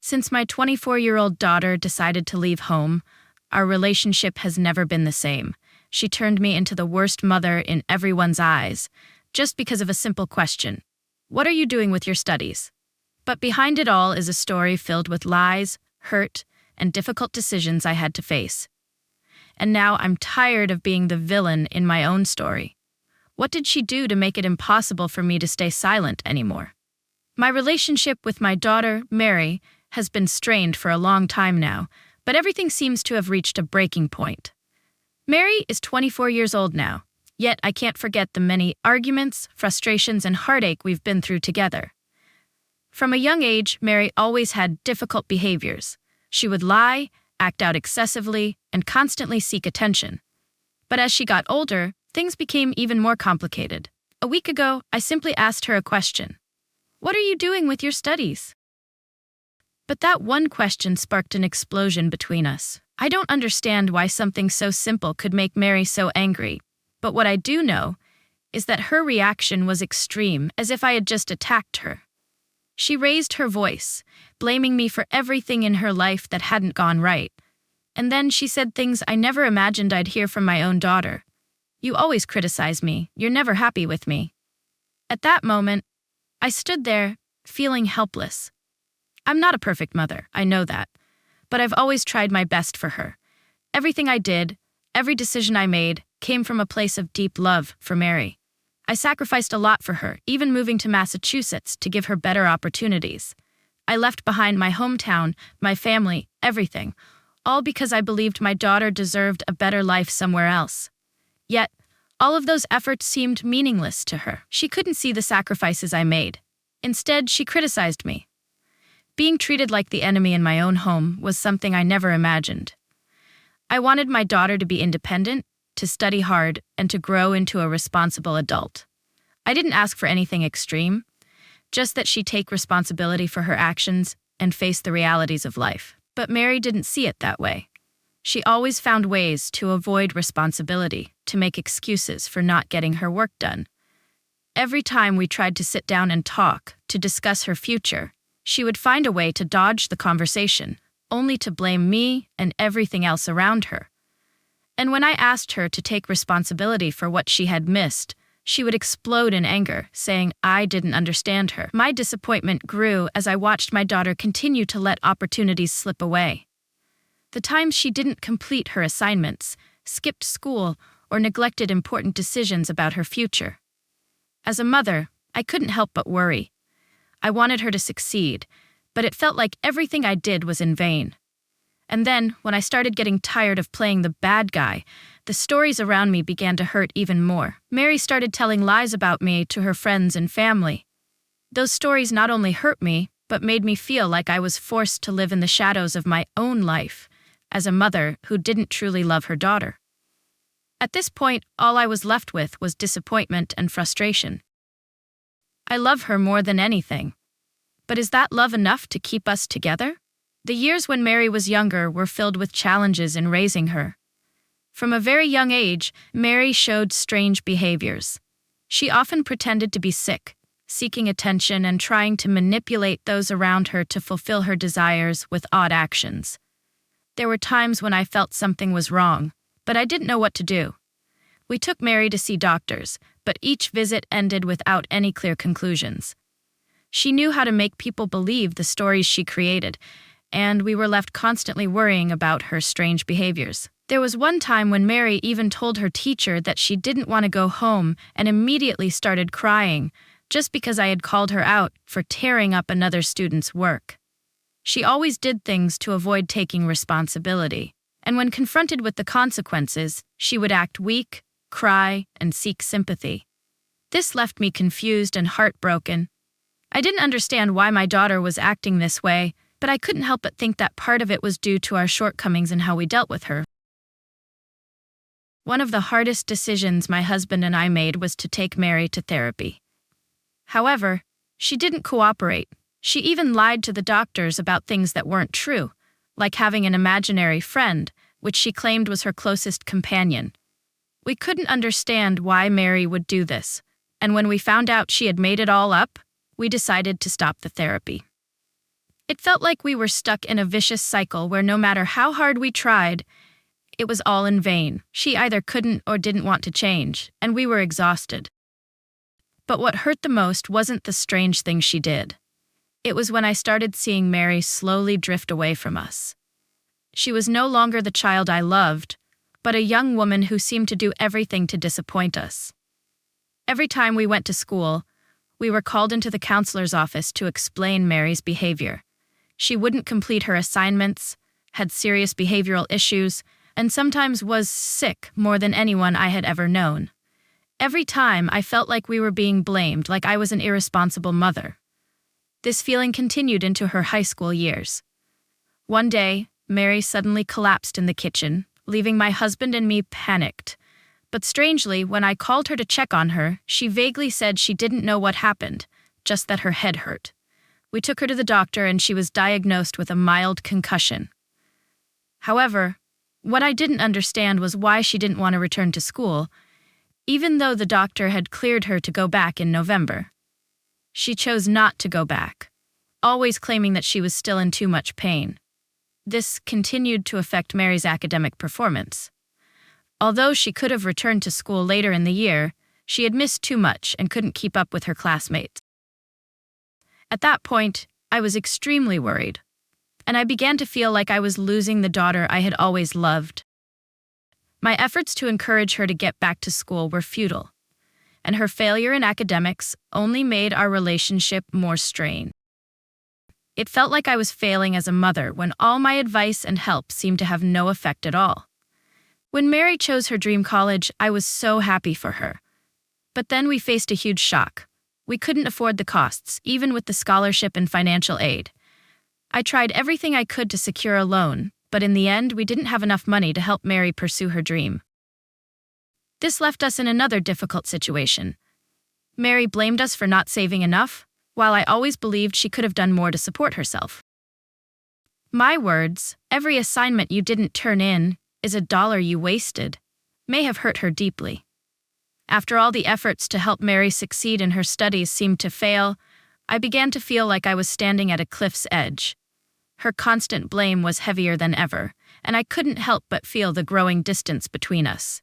Since my 24-year-old daughter decided to leave home, our relationship has never been the same. She turned me into the worst mother in everyone's eyes, just because of a simple question. What are you doing with your studies? But behind it all is a story filled with lies, hurt, and difficult decisions I had to face. And now I'm tired of being the villain in my own story. What did she do to make it impossible for me to stay silent anymore? My relationship with my daughter, Mary, has been strained for a long time now, but everything seems to have reached a breaking point. Mary is 24 years old now, yet I can't forget the many arguments, frustrations, and heartache we've been through together. From a young age, Mary always had difficult behaviors. She would lie, act out excessively, and constantly seek attention. But as she got older, things became even more complicated. A week ago, I simply asked her a question. What are you doing with your studies? But that one question sparked an explosion between us. I don't understand why something so simple could make Mary so angry, but what I do know is that her reaction was extreme, as if I had just attacked her. She raised her voice, blaming me for everything in her life that hadn't gone right. And then she said things I never imagined I'd hear from my own daughter. You always criticize me. You're never happy with me. At that moment, I stood there, feeling helpless. I'm not a perfect mother, I know that, but I've always tried my best for her. Everything I did, every decision I made, came from a place of deep love for Mary. I sacrificed a lot for her, even moving to Massachusetts to give her better opportunities. I left behind my hometown, my family, everything, all because I believed my daughter deserved a better life somewhere else. Yet, all of those efforts seemed meaningless to her. She couldn't see the sacrifices I made. Instead, she criticized me. Being treated like the enemy in my own home was something I never imagined. I wanted my daughter to be independent, to study hard, and to grow into a responsible adult. I didn't ask for anything extreme, just that she take responsibility for her actions and face the realities of life. But Mary didn't see it that way. She always found ways to avoid responsibility, to make excuses for not getting her work done. Every time we tried to sit down and talk, to discuss her future, she would find a way to dodge the conversation, only to blame me and everything else around her. And when I asked her to take responsibility for what she had missed, she would explode in anger, saying I didn't understand her. My disappointment grew as I watched my daughter continue to let opportunities slip away. The times she didn't complete her assignments, skipped school, or neglected important decisions about her future. As a mother, I couldn't help but worry. I wanted her to succeed, but it felt like everything I did was in vain. And then, when I started getting tired of playing the bad guy, the stories around me began to hurt even more. Mary started telling lies about me to her friends and family. Those stories not only hurt me, but made me feel like I was forced to live in the shadows of my own life, as a mother who didn't truly love her daughter. At this point, all I was left with was disappointment and frustration. I love her more than anything. But is that love enough to keep us together? The years when Mary was younger were filled with challenges in raising her. From a very young age, Mary showed strange behaviors. She often pretended to be sick, seeking attention and trying to manipulate those around her to fulfill her desires with odd actions. There were times when I felt something was wrong, but I didn't know what to do. We took Mary to see doctors, but each visit ended without any clear conclusions. She knew how to make people believe the stories she created, and we were left constantly worrying about her strange behaviors. There was one time when Mary even told her teacher that she didn't want to go home and immediately started crying, just because I had called her out for tearing up another student's work. She always did things to avoid taking responsibility, and when confronted with the consequences, she would act weak, cry, and seek sympathy. This left me confused and heartbroken. I didn't understand why my daughter was acting this way, but I couldn't help but think that part of it was due to our shortcomings in how we dealt with her. One of the hardest decisions my husband and I made was to take Mary to therapy. However, she didn't cooperate. She even lied to the doctors about things that weren't true, like having an imaginary friend, which she claimed was her closest companion. We couldn't understand why Mary would do this, and when we found out she had made it all up, we decided to stop the therapy. It felt like we were stuck in a vicious cycle where no matter how hard we tried, it was all in vain. She either couldn't or didn't want to change, and we were exhausted. But what hurt the most wasn't the strange thing she did. It was when I started seeing Mary slowly drift away from us. She was no longer the child I loved, but a young woman who seemed to do everything to disappoint us. Every time we went to school, we were called into the counselor's office to explain Mary's behavior. She wouldn't complete her assignments, had serious behavioral issues, and sometimes was sick more than anyone I had ever known. Every time I felt like we were being blamed, like I was an irresponsible mother. This feeling continued into her high school years. One day, Mary suddenly collapsed in the kitchen, leaving my husband and me panicked. But strangely, when I called her to check on her, she vaguely said she didn't know what happened, just that her head hurt. We took her to the doctor and she was diagnosed with a mild concussion. However, what I didn't understand was why she didn't want to return to school, even though the doctor had cleared her to go back in November. She chose not to go back, always claiming that she was still in too much pain. This continued to affect Mary's academic performance. Although she could have returned to school later in the year, she had missed too much and couldn't keep up with her classmates. At that point, I was extremely worried, and I began to feel like I was losing the daughter I had always loved. My efforts to encourage her to get back to school were futile, and her failure in academics only made our relationship more strained. It felt like I was failing as a mother when all my advice and help seemed to have no effect at all. When Mary chose her dream college, I was so happy for her. But then we faced a huge shock. We couldn't afford the costs, even with the scholarship and financial aid. I tried everything I could to secure a loan, but in the end, we didn't have enough money to help Mary pursue her dream. This left us in another difficult situation. Mary blamed us for not saving enough, while I always believed she could have done more to support herself. My words, "Every assignment you didn't turn in is $1 you wasted," may have hurt her deeply. After all the efforts to help Mary succeed in her studies seemed to fail, I began to feel like I was standing at a cliff's edge. Her constant blame was heavier than ever, and I couldn't help but feel the growing distance between us.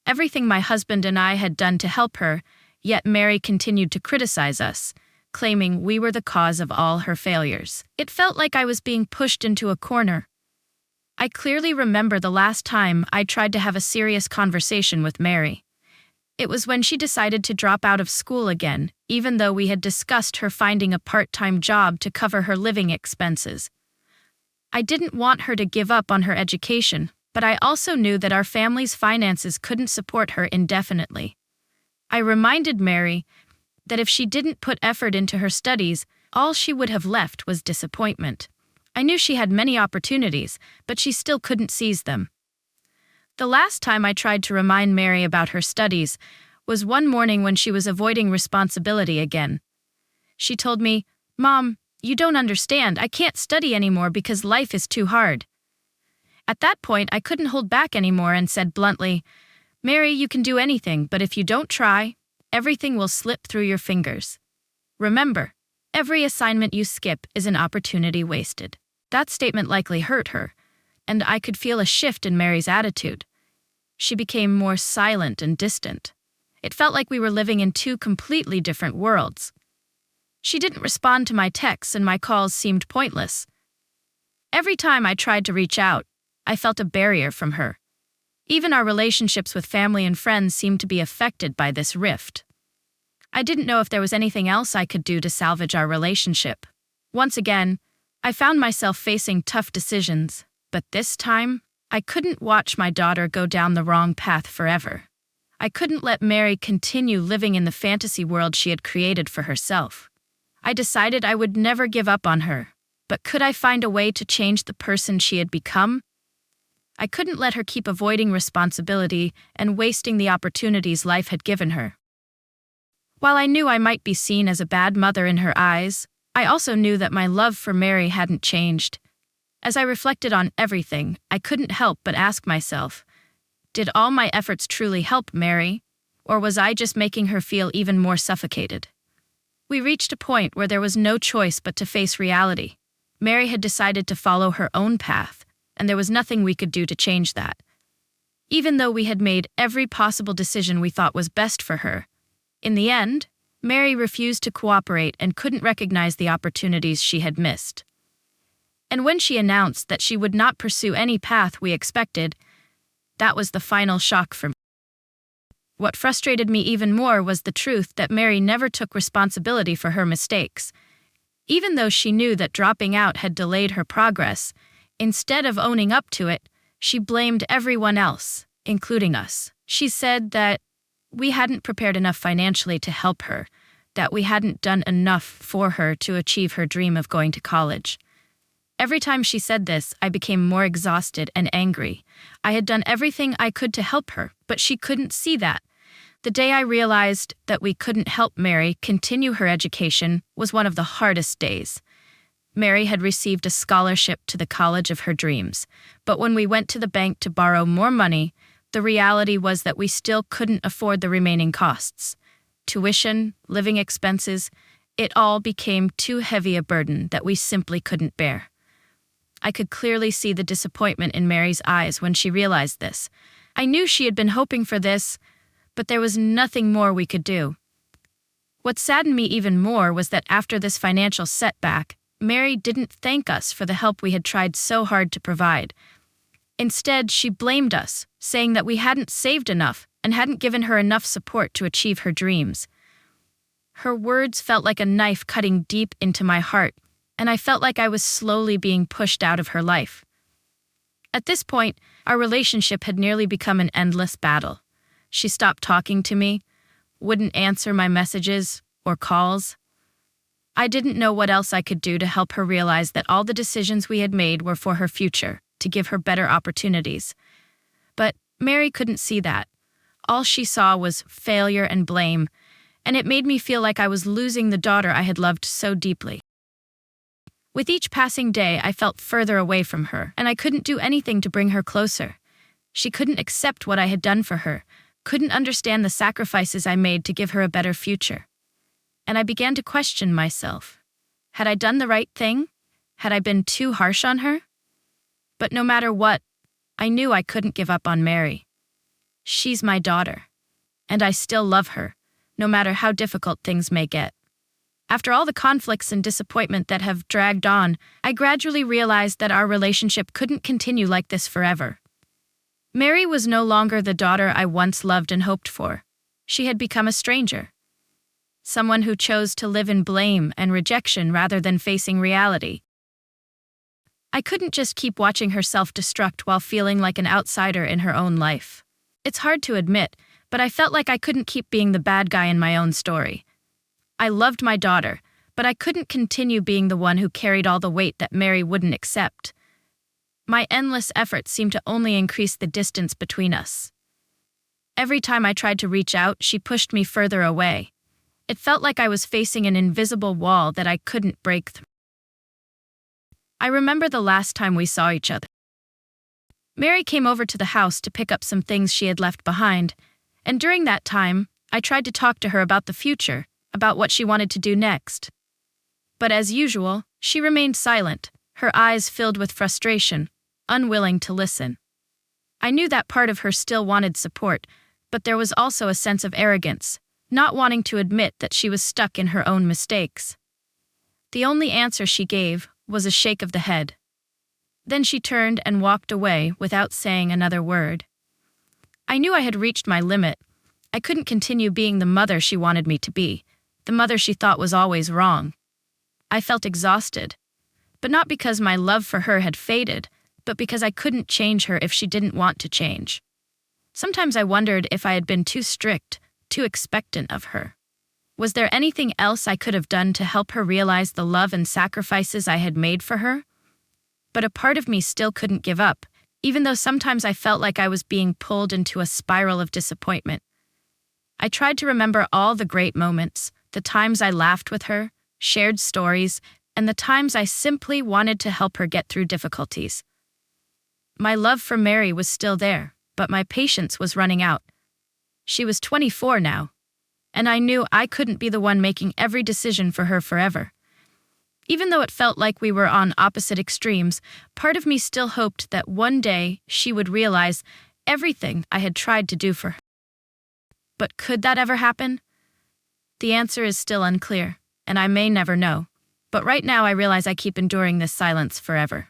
Everything my husband and I had done to help her, yet Mary continued to criticize us, claiming we were the cause of all her failures. It felt like I was being pushed into a corner. I clearly remember the last time I tried to have a serious conversation with Mary. It was when she decided to drop out of school again, even though we had discussed her finding a part-time job to cover her living expenses. I didn't want her to give up on her education, but I also knew that our family's finances couldn't support her indefinitely. I reminded Mary that if she didn't put effort into her studies, all she would have left was disappointment. I knew she had many opportunities, but she still couldn't seize them. The last time I tried to remind Mary about her studies was one morning when she was avoiding responsibility again. She told me, "Mom, you don't understand. I can't study anymore because life is too hard." At that point, I couldn't hold back anymore and said bluntly, "Mary, you can do anything, but if you don't try, everything will slip through your fingers. Remember, every assignment you skip is an opportunity wasted." That statement likely hurt her, and I could feel a shift in Mary's attitude. She became more silent and distant. It felt like we were living in two completely different worlds. She didn't respond to my texts and my calls seemed pointless. Every time I tried to reach out, I felt a barrier from her. Even our relationships with family and friends seemed to be affected by this rift. I didn't know if there was anything else I could do to salvage our relationship. Once again, I found myself facing tough decisions, but this time, I couldn't watch my daughter go down the wrong path forever. I couldn't let Mary continue living in the fantasy world she had created for herself. I decided I would never give up on her, but could I find a way to change the person she had become? I couldn't let her keep avoiding responsibility and wasting the opportunities life had given her. While I knew I might be seen as a bad mother in her eyes, I also knew that my love for Mary hadn't changed. As I reflected on everything, I couldn't help but ask myself, did all my efforts truly help Mary, or was I just making her feel even more suffocated? We reached a point where there was no choice but to face reality. Mary had decided to follow her own path, and there was nothing we could do to change that. Even though we had made every possible decision we thought was best for her, in the end, Mary refused to cooperate and couldn't recognize the opportunities she had missed. And when she announced that she would not pursue any path we expected, that was the final shock for me. What frustrated me even more was the truth that Mary never took responsibility for her mistakes. Even though she knew that dropping out had delayed her progress, instead of owning up to it, she blamed everyone else, including us. She said that we hadn't prepared enough financially to help her, that we hadn't done enough for her to achieve her dream of going to college. Every time she said this, I became more exhausted and angry. I had done everything I could to help her, but she couldn't see that. The day I realized that we couldn't help Mary continue her education was one of the hardest days. Mary had received a scholarship to the college of her dreams, but when we went to the bank to borrow more money, the reality was that we still couldn't afford the remaining costs. Tuition, living expenses, it all became too heavy a burden that we simply couldn't bear. I could clearly see the disappointment in Mary's eyes when she realized this. I knew she had been hoping for this, but there was nothing more we could do. What saddened me even more was that after this financial setback, Mary didn't thank us for the help we had tried so hard to provide. Instead, she blamed us, saying that we hadn't saved enough and hadn't given her enough support to achieve her dreams. Her words felt like a knife cutting deep into my heart, and I felt like I was slowly being pushed out of her life. At this point, our relationship had nearly become an endless battle. She stopped talking to me, wouldn't answer my messages or calls. I didn't know what else I could do to help her realize that all the decisions we had made were for her future, to give her better opportunities. But Mary couldn't see that. All she saw was failure and blame, and it made me feel like I was losing the daughter I had loved so deeply. With each passing day, I felt further away from her, and I couldn't do anything to bring her closer. She couldn't accept what I had done for her, couldn't understand the sacrifices I made to give her a better future. And I began to question myself. Had I done the right thing? Had I been too harsh on her? But no matter what, I knew I couldn't give up on Mary. She's my daughter, and I still love her, no matter how difficult things may get. After all the conflicts and disappointment that have dragged on, I gradually realized that our relationship couldn't continue like this forever. Mary was no longer the daughter I once loved and hoped for. She had become a stranger. Someone who chose to live in blame and rejection rather than facing reality. I couldn't just keep watching her self-destruct while feeling like an outsider in her own life. It's hard to admit, but I felt like I couldn't keep being the bad guy in my own story. I loved my daughter, but I couldn't continue being the one who carried all the weight that Mary wouldn't accept. My endless efforts seemed to only increase the distance between us. Every time I tried to reach out, she pushed me further away. It felt like I was facing an invisible wall that I couldn't break through. I remember the last time we saw each other. Mary came over to the house to pick up some things she had left behind, and during that time, I tried to talk to her about the future, about what she wanted to do next. But as usual, she remained silent, her eyes filled with frustration, unwilling to listen. I knew that part of her still wanted support, but there was also a sense of arrogance, not wanting to admit that she was stuck in her own mistakes. The only answer she gave was a shake of the head. Then she turned and walked away without saying another word. I knew I had reached my limit. I couldn't continue being the mother she wanted me to be, the mother she thought was always wrong. I felt exhausted, but not because my love for her had faded, but because I couldn't change her if she didn't want to change. Sometimes I wondered if I had been too strict, too expectant of her. Was there anything else I could have done to help her realize the love and sacrifices I had made for her? But a part of me still couldn't give up, even though sometimes I felt like I was being pulled into a spiral of disappointment. I tried to remember all the great moments, the times I laughed with her, shared stories, and the times I simply wanted to help her get through difficulties. My love for Mary was still there, but my patience was running out. She was 24 now, and I knew I couldn't be the one making every decision for her forever. Even though it felt like we were on opposite extremes, part of me still hoped that one day she would realize everything I had tried to do for her. But could that ever happen? The answer is still unclear, and I may never know. But right now I realize I keep enduring this silence forever.